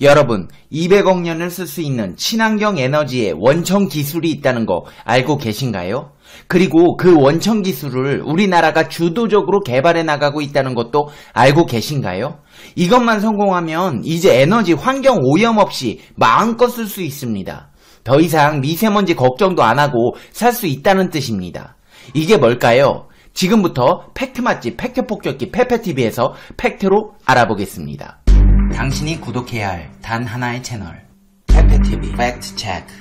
여러분, 200억 년을 쓸 수 있는 친환경 에너지의 원천 기술이 있다는 거 알고 계신가요? 그리고 그 원천 기술을 우리나라가 주도적으로 개발해 나가고 있다는 것도 알고 계신가요? 이것만 성공하면 이제 에너지 환경 오염 없이 마음껏 쓸 수 있습니다. 더 이상 미세먼지 걱정도 안 하고 살 수 있다는 뜻입니다. 이게 뭘까요? 지금부터 팩트 맛집 팩트 폭격기 페페TV에서 팩트로 알아보겠습니다. 당신이 구독해야 할 단 하나의 채널 페페TV 팩트 체크.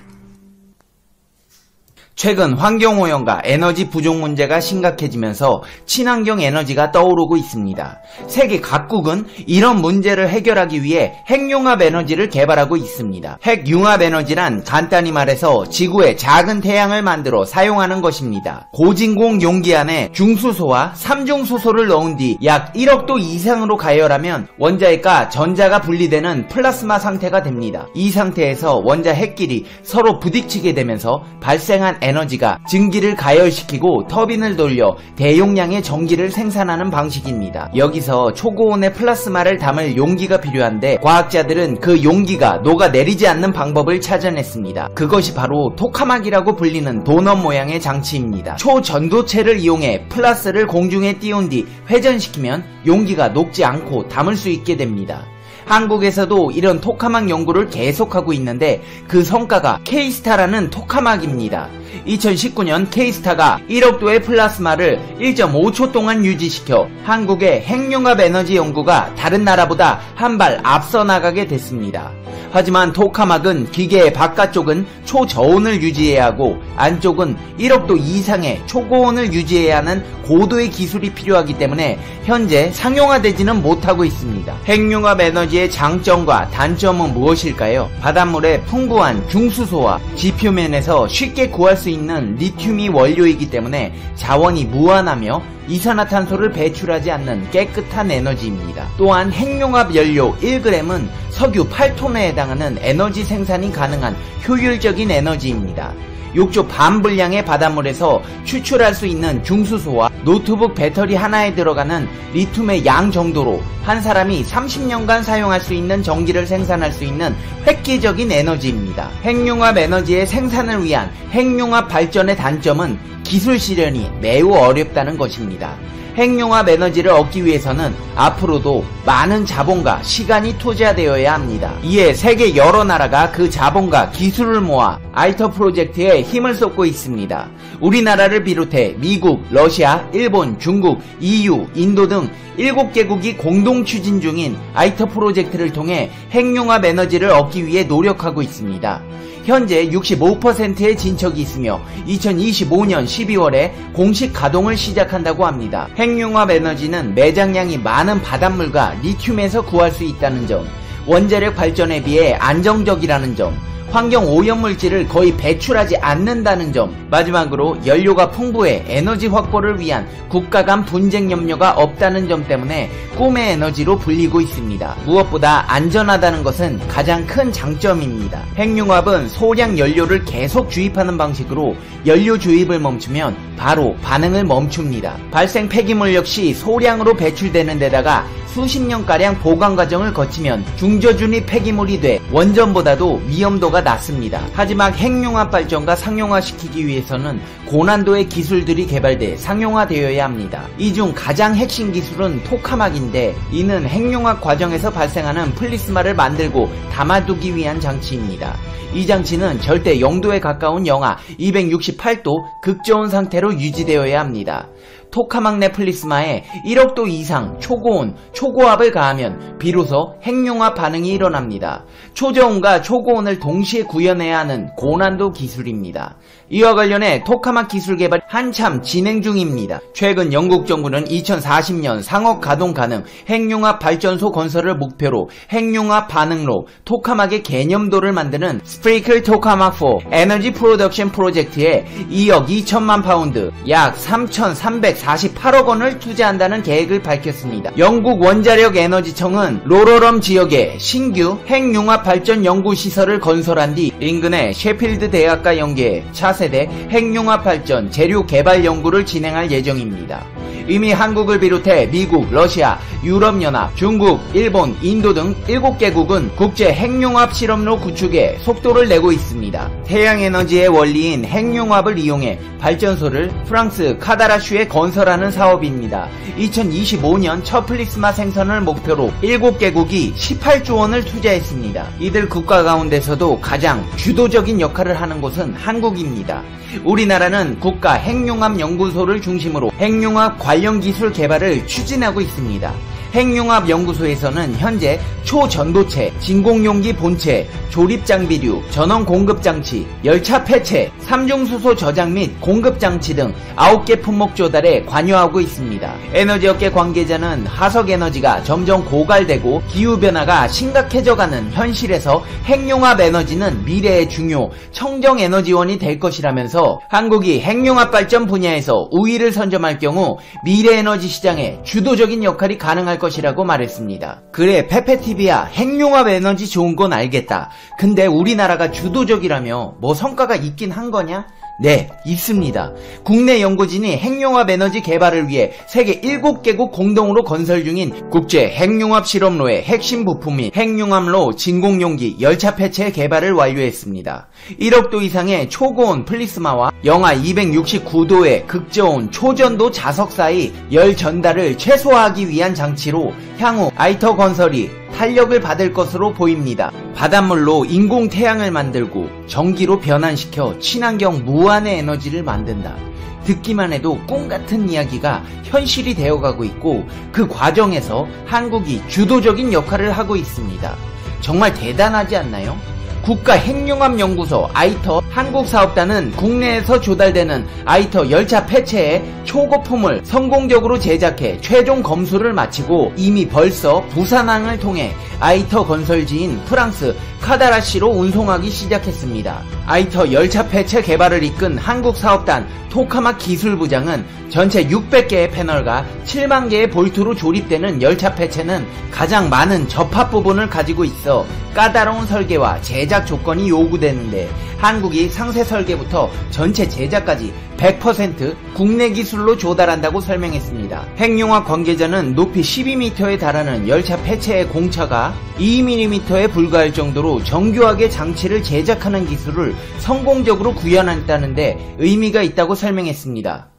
최근 환경오염과 에너지 부족 문제가 심각해지면서 친환경 에너지가 떠오르고 있습니다. 세계 각국은 이런 문제를 해결하기 위해 핵융합 에너지를 개발하고 있습니다. 핵융합 에너지란 간단히 말해서 지구의 작은 태양을 만들어 사용하는 것입니다. 고진공 용기 안에 중수소와 삼중수소를 넣은 뒤 약 1억도 이상으로 가열하면 원자핵과 전자가 분리되는 플라스마 상태가 됩니다. 이 상태에서 원자 핵끼리 서로 부딪히게 되면서 발생한 에너지가 증기를 가열시키고 터빈을 돌려 대용량의 전기를 생산하는 방식입니다. 여기서 초고온의 플라스마를 담을 용기가 필요한데 과학자들은 그 용기가 녹아내리지 않는 방법을 찾아냈습니다. 그것이 바로 토카막이라고 불리는 도넛 모양의 장치입니다. 초전도체를 이용해 플라스를 공중에 띄운 뒤 회전시키면 용기가 녹지 않고 담을 수 있게 됩니다. 한국에서도 이런 토카막 연구를 계속하고 있는데 그 성과가 K-스타라는 토카막입니다. 2019년 K-스타가 1억도의 플라스마를 1.5초 동안 유지시켜 한국의 핵융합 에너지 연구가 다른 나라보다 한 발 앞서 나가게 됐습니다. 하지만 토카막은 기계의 바깥쪽은 초저온을 유지해야 하고 안쪽은 1억도 이상의 초고온을 유지해야 하는 고도의 기술이 필요하기 때문에 현재 상용화되지는 못하고 있습니다. 핵융합 에너지의 장점과 단점은 무엇일까요? 바닷물에 풍부한 중수소와 지표면에서 쉽게 구할 수 있는 리튬이 원료이기 때문에 자원이 무한하며 이산화탄소를 배출하지 않는 깨끗한 에너지입니다. 또한 핵융합 연료 1g은 석유 8톤에 해당하는 에너지 생산이 가능한 효율적인 에너지입니다. 욕조 반 분량의 바닷물에서 추출할 수 있는 중수소와 노트북 배터리 하나에 들어가는 리튬의 양 정도로 한 사람이 30년간 사용할 수 있는 전기를 생산할 수 있는 획기적인 에너지입니다. 핵융합 에너지의 생산을 위한 핵융합 발전의 단점은 기술 실현이 매우 어렵다는 것입니다. 핵융합 에너지를 얻기 위해서는 앞으로도 많은 자본과 시간이 투자되어야 합니다. 이에 세계 여러 나라가 그 자본과 기술을 모아 아이터 프로젝트에 힘을 쏟고 있습니다. 우리나라를 비롯해 미국, 러시아, 일본, 중국, EU, 인도 등 7개국이 공동 추진 중인 아이터 프로젝트를 통해 핵융합 에너지를 얻기 위해 노력하고 있습니다. 현재 65%의 진척이 있으며 2025년 12월에 공식 가동을 시작한다고 합니다. 핵융합 에너지는 매장량이 많은 바닷물과 리튬에서 구할 수 있다는 점, 원자력 발전에 비해 안정적이라는 점, 환경 오염물질을 거의 배출하지 않는다는 점, 마지막으로 연료가 풍부해 에너지 확보를 위한 국가 간 분쟁 염려가 없다는 점 때문에 꿈의 에너지로 불리고 있습니다. 무엇보다 안전하다는 것은 가장 큰 장점입니다. 핵융합은 소량 연료를 계속 주입하는 방식으로 연료 주입을 멈추면 바로 반응을 멈춥니다. 발생 폐기물 역시 소량으로 배출되는 데다가 수십 년가량 보관 과정을 거치면 중저준위 폐기물이 돼 원전보다도 위험도가 낮습니다. 하지만 핵융합 발전과 상용화시키기 위해서는 고난도의 기술들이 개발돼 상용화되어야 합니다. 이 중 가장 핵심 기술은 토카막인데 이는 핵융합 과정에서 발생하는 플라스마를 만들고 담아두기 위한 장치입니다. 이 장치는 절대 0도에 가까운 영하 268도 극저온 상태로 유지되어야 합니다. 토카막 내 플라스마에 1억도 이상 초고온, 초고압을 가하면 비로소 핵융합 반응이 일어납니다. 초저온과 초고온을 동시에 구현해야 하는 고난도 기술입니다. 이와 관련해 토카막 기술 개발이 한참 진행 중입니다. 최근 영국 정부는 2040년 상업 가동 가능 핵융합 발전소 건설을 목표로 핵융합 반응로 토카막의 개념도를 만드는 스프리클 토카막 4 에너지 프로덕션 프로젝트에 2억 2천만 파운드, 약 3,348억 원을 투자한다는 계획을 밝혔습니다. 영국 원자력 에너지청은 로러럼 지역에 신규 핵융합 발전 연구시설을 건설한 뒤 인근의 셰필드 대학과 연계해 차세대 핵융합 발전 재료 개발 연구를 진행할 예정입니다. 이미 한국을 비롯해 미국, 러시아, 유럽연합, 중국, 일본, 인도 등 7개국은 국제 핵융합 실험로 구축에 속도를 내고 있습니다. 태양에너지의 원리인 핵융합을 이용해 발전소를 프랑스 카다라슈에 건설하는 사업입니다. 2025년 첫 플리스마 생산을 목표로 7개국이 18조 원을 투자했습니다. 이들 국가 가운데서도 가장 주도적인 역할을 하는 곳은 한국입니다. 우리나라는 국가 핵융합연구소를 중심으로 핵융합 관련 기술 개발을 추진하고 있습니다. 핵융합연구소에서는 현재 초전도체, 진공용기 본체, 조립장비류, 전원 공급장치, 열차 폐체, 삼중수소 저장 및 공급장치 등 9개 품목 조달에 관여하고 있습니다. 에너지업계 관계자는 화석에너지가 점점 고갈되고 기후변화가 심각해져가는 현실에서 핵융합 에너지는 미래의 중요 청정에너지원이 될 것이라면서 한국이 핵융합 발전 분야에서 우위를 선점할 경우 미래에너지 시장에 주도적인 역할이 가능할 것이라고 말했습니다. 그래, 페페TV야, 핵융합 에너지 좋은 건 알겠다. 근데 우리나라가 주도적이라며 뭐 성과가 있긴 한 거냐? 네, 있습니다. 국내 연구진이 핵융합 에너지 개발을 위해 세계 7개국 공동으로 건설 중인 국제 핵융합 실험로의 핵심 부품인 핵융합로 진공용기 열차 폐체 개발을 완료했습니다. 1억도 이상의 초고온 플리스마와 영하 269도의 극저온 초전도 자석 사이 열 전달을 최소화하기 위한 장치로 향후 아이터 건설이 탄력을 받을 것으로 보입니다. 바닷물로 인공 태양을 만들고 전기로 변환시켜 친환경 무한의 에너지를 만든다. 듣기만 해도 꿈같은 이야기가 현실이 되어가고 있고 그 과정에서 한국이 주도적인 역할을 하고 있습니다. 정말 대단하지 않나요? 국가핵융합연구소 아이터 한국사업단은 국내에서 조달되는 아이터 열차 폐체의 초고품을 성공적으로 제작해 최종 검수를 마치고 이미 벌써 부산항을 통해 아이터 건설지인 프랑스 카다라시로 운송하기 시작했습니다. 아이터 열차 폐체 개발을 이끈 한국사업단 토카막 기술부장은 전체 600개의 패널과 7만 개의 볼트로 조립되는 열차 폐체는 가장 많은 접합 부분을 가지고 있어 까다로운 설계와 제작 조건이 요구되는데 한국이 상세 설계부터 전체 제작까지 100% 국내 기술로 조달한다고 설명했습니다. 핵융합 관계자는 높이 12m에 달하는 열차 폐체의 공차가 2mm에 불과할 정도로 정교하게 장치를 제작하는 기술을 성공적으로 구현했다는데 의미가 있다고 설명했습니다.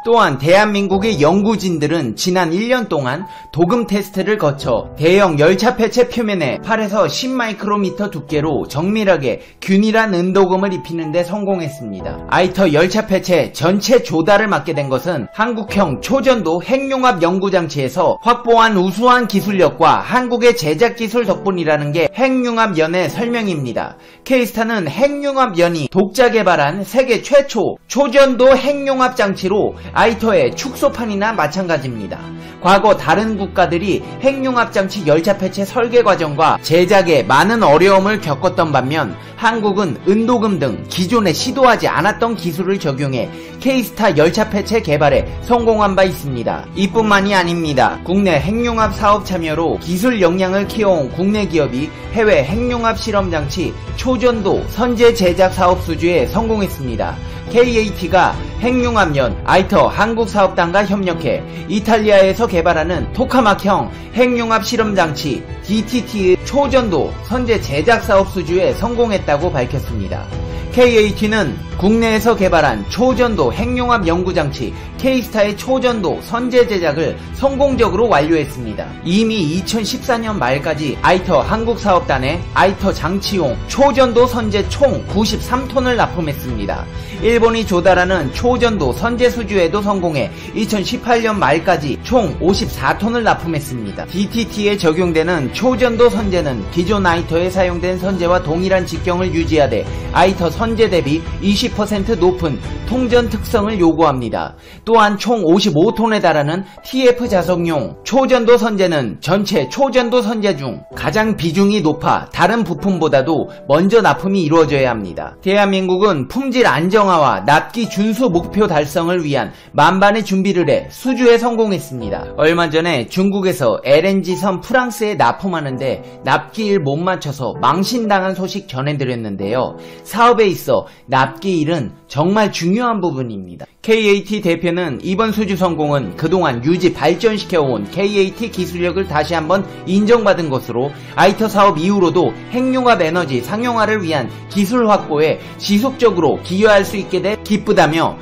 또한 대한민국의 연구진들은 지난 1년 동안 도금 테스트를 거쳐 대형 열차 폐체 표면에 8에서 10마이크로미터 두께로 정밀하게 균일한 은도금을 입히는 데 성공했습니다. 아이터 열차 폐체 전체 조달을 맡게 된 것은 한국형 초전도 핵융합 연구장치에서 확보한 우수한 기술력과 한국의 제작 기술 덕분이라는 게 핵융합연의 설명입니다. K스타는 핵융합연이 독자 개발한 세계 최초 초전도 핵융합 장치로 아이터의 축소판이나 마찬가지입니다. 과거 다른 국가들이 핵융합장치 열차 폐체 설계 과정과 제작에 많은 어려움을 겪었던 반면 한국은 은도금 등 기존에 시도하지 않았던 기술을 적용해 K스타 열차 폐체 개발에 성공한 바 있습니다. 이뿐만이 아닙니다. 국내 핵융합 사업 참여로 기술 역량을 키워온 국내 기업이 해외 핵융합 실험장치 초전도 선제 제작 사업 수주에 성공했습니다. KAT가 핵융합연 아이터 한국사업단과 협력해 이탈리아에서 개발하는 토카막형 핵융합 실험장치 DTT의 초전도 선제 제작 사업 수주에 성공했다고 밝혔습니다. KAT는 국내에서 개발한 초전도 핵융합 연구장치 K스타의 초전도 선제 제작을 성공적으로 완료했습니다. 이미 2014년 말까지 아이터 한국사업단에 아이터 장치용 초전도 선제 총 93톤을 납품했습니다. 일본이 조달하는 초전도 선제 수주에도 성공해 2018년 말까지 총 54톤을 납품했습니다. DTT에 적용되는 초전도 선제는 기존 아이터에 사용된 선제와 동일한 직경을 유지하되 아이터 선제 대비 20% 높은 통전 특성을 요구합니다. 또한 총 55톤에 달하는 TF 자석용 초전도 선제는 전체 초전도 선제 중 가장 비중이 높아 다른 부품보다도 먼저 납품이 이루어져야 합니다. 대한민국은 품질 안정화와 납기 준수 목표 달성을 위한 만반의 준비를 해 수주에 성공했습니다. 얼마 전에 중국에서 LNG선 프랑스에 납품하는데 납기일 못 맞춰서 망신당한 소식 전해드렸는데요. 사업에 있어 납기일은 정말 중요한 부분입니다. KAT 대표는 결국에는 이번 수주 성공은 그동안 유지 발전시켜온 KAT 기술력을 다시 한번 인정받은 것으로 아이터 사업 이후로도 핵융합 에너지 상용화를 위한 기술 확보에 지속적으로 기여할 수 있게 돼 기쁘다며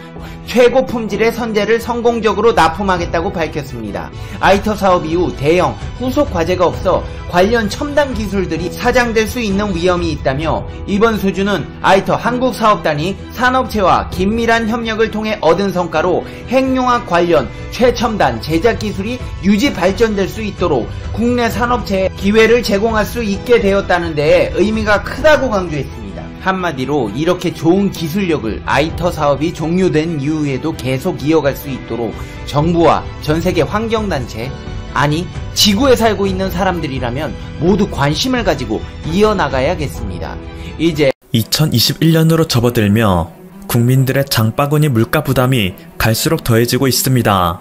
최고 품질의 선제를 성공적으로 납품하겠다고 밝혔습니다. 아이터 사업 이후 대형 후속 과제가 없어 관련 첨단 기술들이 사장될 수 있는 위험이 있다며 이번 수주는 아이터 한국 사업단이 산업체와 긴밀한 협력을 통해 얻은 성과로 핵융합 관련 최첨단 제작 기술이 유지 발전될 수 있도록 국내 산업체에 기회를 제공할 수 있게 되었다는 데에 의미가 크다고 강조했습니다. 한마디로 이렇게 좋은 기술력을 아이터 사업이 종료된 이후에도 계속 이어갈 수 있도록 정부와 전세계 환경단체, 아니 지구에 살고 있는 사람들이라면 모두 관심을 가지고 이어나가야겠습니다. 이제 2021년으로 접어들며 국민들의 장바구니 물가 부담이 갈수록 더해지고 있습니다.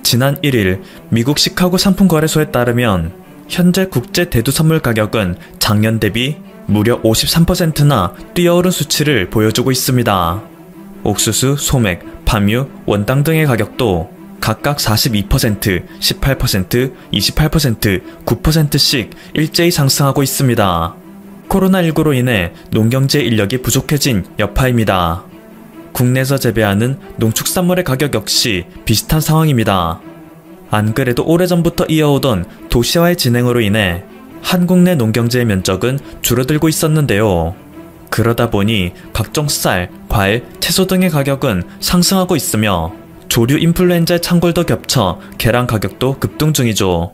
지난 1일 미국 시카고 상품거래소에 따르면 현재 국제 대두 선물 가격은 작년 대비 무려 53%나 뛰어오른 수치를 보여주고 있습니다. 옥수수, 소맥, 파뮤, 원당 등의 가격도 각각 42%, 18%, 28%, 9%씩 일제히 상승하고 있습니다. 코로나19로 인해 농경재 인력이 부족해진 여파입니다. 국내에서 재배하는 농축산물의 가격 역시 비슷한 상황입니다. 안 그래도 오래전부터 이어오던 도시화의 진행으로 인해 한국 내 농경재의 면적은 줄어들고 있었는데요. 그러다 보니 각종 쌀, 과일, 채소 등의 가격은 상승하고 있으며 조류 인플루엔자의 창궐도 겹쳐 계란 가격도 급등 중이죠.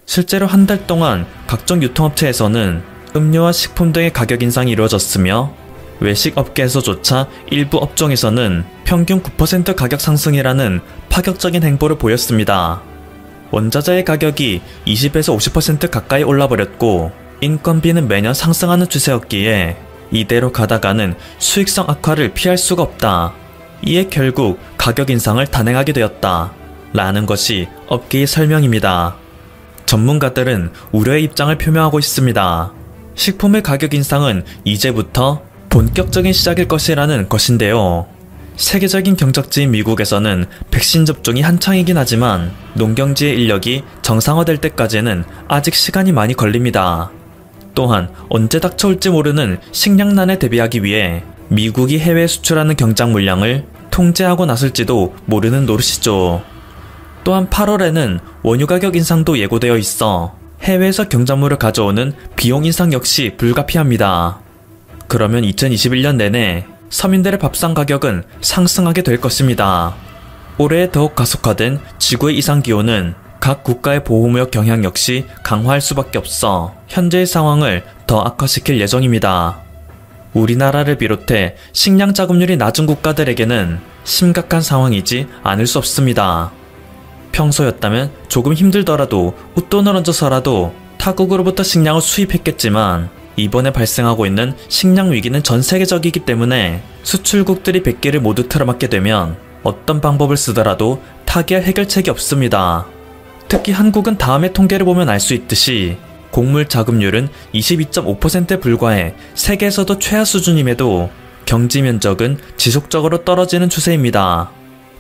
실제로 한 달 동안 각종 유통업체에서는 음료와 식품 등의 가격 인상이 이루어졌으며 외식업계에서조차 일부 업종에서는 평균 9% 가격 상승이라는 파격적인 행보를 보였습니다. 원자재의 가격이 20에서 50% 가까이 올라버렸고 인건비는 매년 상승하는 추세였기에 이대로 가다가는 수익성 악화를 피할 수가 없다. 이에 결국 가격 인상을 단행하게 되었다. 라는 것이 업계의 설명입니다. 전문가들은 우려의 입장을 표명하고 있습니다. 식품의 가격 인상은 이제부터 본격적인 시작일 것이라는 것인데요. 세계적인 경적지인 미국에서는 백신 접종이 한창이긴 하지만 농경지의 인력이 정상화될 때까지는 아직 시간이 많이 걸립니다. 또한 언제 닥쳐올지 모르는 식량난에 대비하기 위해 미국이 해외에 수출하는 경작 물량을 통제하고 나설지도 모르는 노릇이죠. 또한 8월에는 원유 가격 인상도 예고되어 있어 해외에서 경작물을 가져오는 비용 인상 역시 불가피합니다. 그러면 2021년 내내 서민들의 밥상 가격은 상승하게 될 것입니다. 올해 더욱 가속화된 지구의 이상기온은 각 국가의 보호무역 경향 역시 강화할 수밖에 없어 현재의 상황을 더 악화시킬 예정입니다. 우리나라를 비롯해 식량 자급률이 낮은 국가들에게는 심각한 상황이지 않을 수 없습니다. 평소였다면 조금 힘들더라도 웃돈을 얹어서라도 타국으로부터 식량을 수입했겠지만 이번에 발생하고 있는 식량 위기는 전 세계적이기 때문에 수출국들이 100개를 모두 틀어막게 되면 어떤 방법을 쓰더라도 타개할 해결책이 없습니다. 특히 한국은 다음의 통계를 보면 알 수 있듯이 곡물 자급률은 22.5%에 불과해 세계에서도 최하 수준임에도 경지 면적은 지속적으로 떨어지는 추세입니다.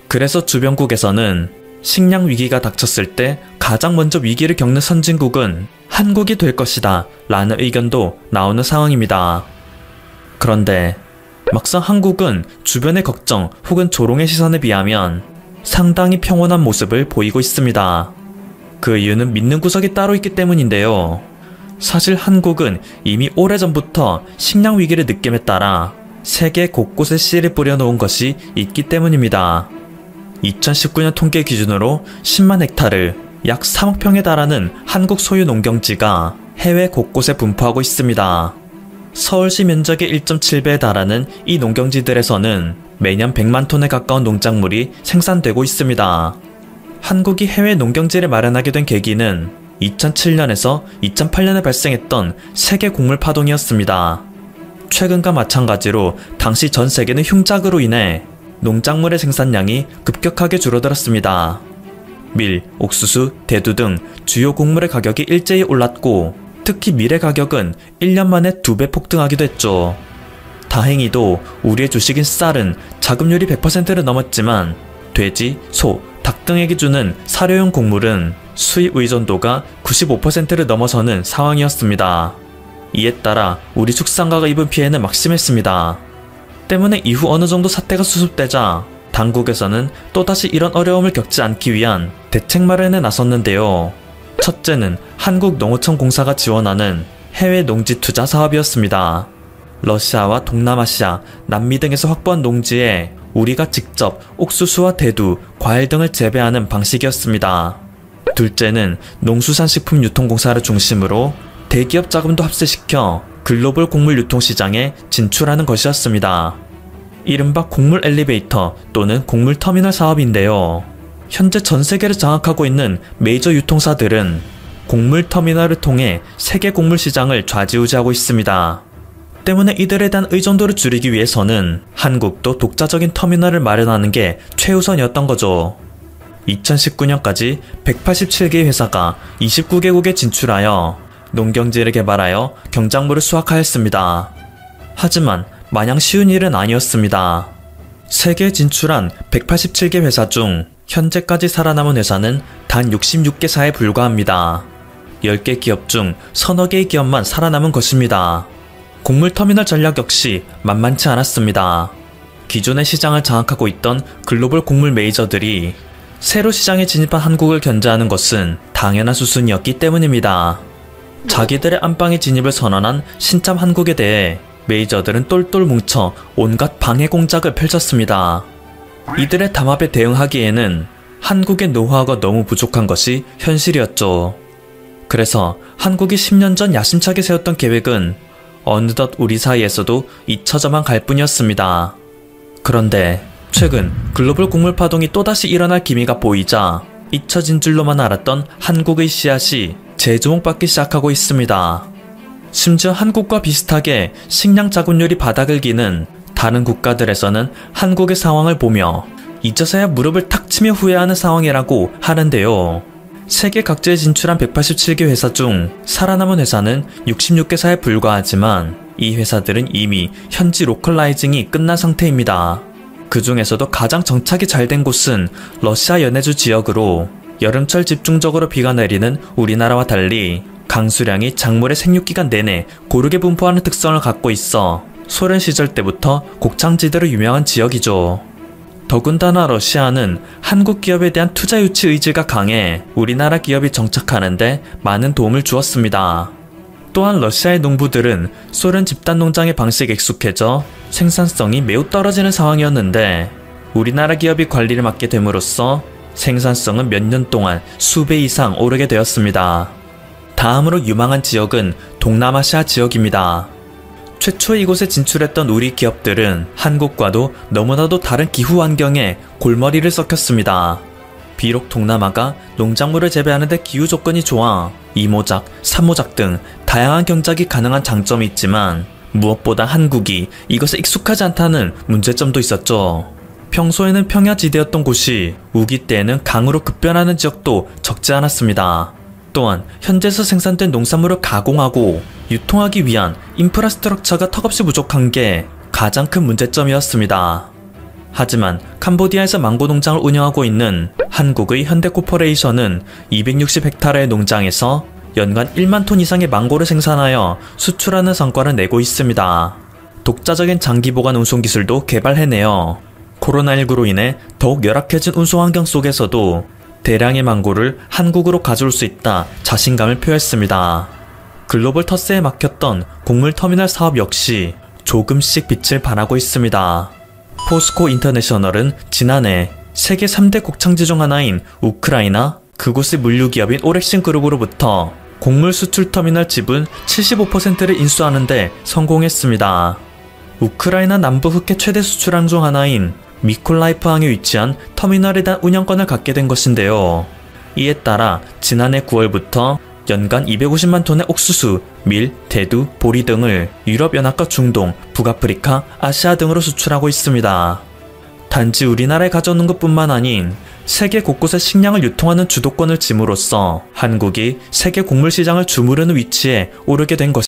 그래서 주변국에서는 식량 위기가 닥쳤을 때 가장 먼저 위기를 겪는 선진국은 한국이 될 것이다 라는 의견도 나오는 상황입니다. 그런데 막상 한국은 주변의 걱정 혹은 조롱의 시선에 비하면 상당히 평온한 모습을 보이고 있습니다. 그 이유는 믿는 구석이 따로 있기 때문인데요. 사실 한국은 이미 오래전부터 식량 위기를 느낌에 따라 세계 곳곳에 씨를 뿌려놓은 것이 있기 때문입니다. 2019년 통계 기준으로 10만 헥타르, 약 3억 평에 달하는 한국 소유 농경지가 해외 곳곳에 분포하고 있습니다. 서울시 면적의 1.7배에 달하는 이 농경지들에서는 매년 100만 톤에 가까운 농작물이 생산되고 있습니다. 한국이 해외 농경지를 마련하게 된 계기는 2007년에서 2008년에 발생했던 세계 곡물 파동이었습니다. 최근과 마찬가지로 당시 전 세계는 흉작으로 인해 농작물의 생산량이 급격하게 줄어들었습니다. 밀, 옥수수, 대두 등 주요 곡물의 가격이 일제히 올랐고 특히 밀의 가격은 1년 만에 2배 폭등하기도 했죠. 다행히도 우리의 주식인 쌀은 자급률이 100%를 넘었지만 돼지, 소, 닭 등에게 주는 사료용 곡물은 수입 의존도가 95%를 넘어서는 상황이었습니다. 이에 따라 우리 축산가가 입은 피해는 막심했습니다. 때문에 이후 어느 정도 사태가 수습되자 당국에서는 또다시 이런 어려움을 겪지 않기 위한 대책 마련에 나섰는데요. 첫째는 한국농어촌공사가 지원하는 해외 농지 투자 사업이었습니다. 러시아와 동남아시아, 남미 등에서 확보한 농지에 우리가 직접 옥수수와 대두, 과일 등을 재배하는 방식이었습니다. 둘째는 농수산식품유통공사를 중심으로 대기업 자금도 합세시켜 글로벌 곡물 유통시장에 진출하는 것이었습니다. 이른바 곡물 엘리베이터 또는 곡물 터미널 사업인데요. 현재 전 세계를 장악하고 있는 메이저 유통사들은 곡물 터미널을 통해 세계 곡물 시장을 좌지우지하고 있습니다. 때문에 이들에 대한 의존도를 줄이기 위해서는 한국도 독자적인 터미널을 마련하는 게 최우선이었던 거죠. 2019년까지 187개의 회사가 29개국에 진출하여 농경지를 개발하여 경작물을 수확하였습니다. 하지만 마냥 쉬운 일은 아니었습니다. 세계에 진출한 187개 회사 중 현재까지 살아남은 회사는 단 66개사에 불과합니다. 10개 기업 중 서너 개의 기업만 살아남은 것입니다. 곡물 터미널 전략 역시 만만치 않았습니다. 기존의 시장을 장악하고 있던 글로벌 곡물 메이저들이 새로 시장에 진입한 한국을 견제하는 것은 당연한 수순이었기 때문입니다. 자기들의 안방에 진입을 선언한 신참 한국에 대해 메이저들은 똘똘 뭉쳐 온갖 방해 공작을 펼쳤습니다. 이들의 담합에 대응하기에는 한국의 노하우가 너무 부족한 것이 현실이었죠. 그래서 한국이 10년 전 야심차게 세웠던 계획은 어느덧 우리 사이에서도 잊혀져만 갈 뿐이었습니다. 그런데 최근 글로벌 곡물 파동이 또다시 일어날 기미가 보이자 잊혀진 줄로만 알았던 한국의 씨앗이 재주목받기 시작하고 있습니다. 심지어 한국과 비슷하게 식량 자급률이 바닥을 기는 다른 국가들에서는 한국의 상황을 보며 이제서야 무릎을 탁 치며 후회하는 상황이라고 하는데요. 세계 각지에 진출한 187개 회사 중 살아남은 회사는 66개사에 불과하지만 이 회사들은 이미 현지 로컬라이징이 끝난 상태입니다. 그 중에서도 가장 정착이 잘 된 곳은 러시아 연해주 지역으로 여름철 집중적으로 비가 내리는 우리나라와 달리 강수량이 작물의 생육기간 내내 고르게 분포하는 특성을 갖고 있어 소련 시절 때부터 곡창지대로 유명한 지역이죠. 더군다나 러시아는 한국 기업에 대한 투자 유치 의지가 강해 우리나라 기업이 정착하는데 많은 도움을 주었습니다. 또한 러시아의 농부들은 소련 집단 농장의 방식에 익숙해져 생산성이 매우 떨어지는 상황이었는데 우리나라 기업이 관리를 맡게 됨으로써 생산성은 몇 년 동안 수배 이상 오르게 되었습니다. 다음으로 유망한 지역은 동남아시아 지역입니다. 최초 이곳에 진출했던 우리 기업들은 한국과도 너무나도 다른 기후 환경에 골머리를 썩혔습니다. 비록 동남아가 농작물을 재배하는 데 기후 조건이 좋아 이모작, 삼모작 등 다양한 경작이 가능한 장점이 있지만 무엇보다 한국이 이것에 익숙하지 않다는 문제점도 있었죠. 평소에는 평야지대였던 곳이 우기 때에는 강으로 급변하는 지역도 적지 않았습니다. 또한 현지에서 생산된 농산물을 가공하고 유통하기 위한 인프라스트럭처가 턱없이 부족한 게 가장 큰 문제점이었습니다. 하지만 캄보디아에서 망고 농장을 운영하고 있는 한국의 현대코퍼레이션은 260헥타르의 농장에서 연간 1만 톤 이상의 망고를 생산하여 수출하는 성과를 내고 있습니다. 독자적인 장기보관 운송 기술도 개발해내어 코로나19로 인해 더욱 열악해진 운송 환경 속에서도 대량의 망고를 한국으로 가져올 수 있다 자신감을 표했습니다. 글로벌 터세에 막혔던 곡물 터미널 사업 역시 조금씩 빛을 발하고 있습니다. 포스코 인터내셔널은 지난해 세계 3대 곡창지 중 하나인 우크라이나 그곳의 물류기업인 오렉신 그룹으로부터 곡물 수출 터미널 지분 75%를 인수하는 데 성공했습니다. 우크라이나 남부 흑해 최대 수출항 중 하나인 미콜라이프항에 위치한 터미널에 대한 운영권을 갖게 된 것인데요. 이에 따라 지난해 9월부터 연간 250만 톤의 옥수수, 밀, 대두, 보리 등을 유럽연합과 중동, 북아프리카, 아시아 등으로 수출하고 있습니다. 단지 우리나라에 가져오는 것뿐만 아닌 세계 곳곳에 식량을 유통하는 주도권을 짐으로써 한국이 세계 곡물 시장을 주무르는 위치에 오르게 된 것입니다.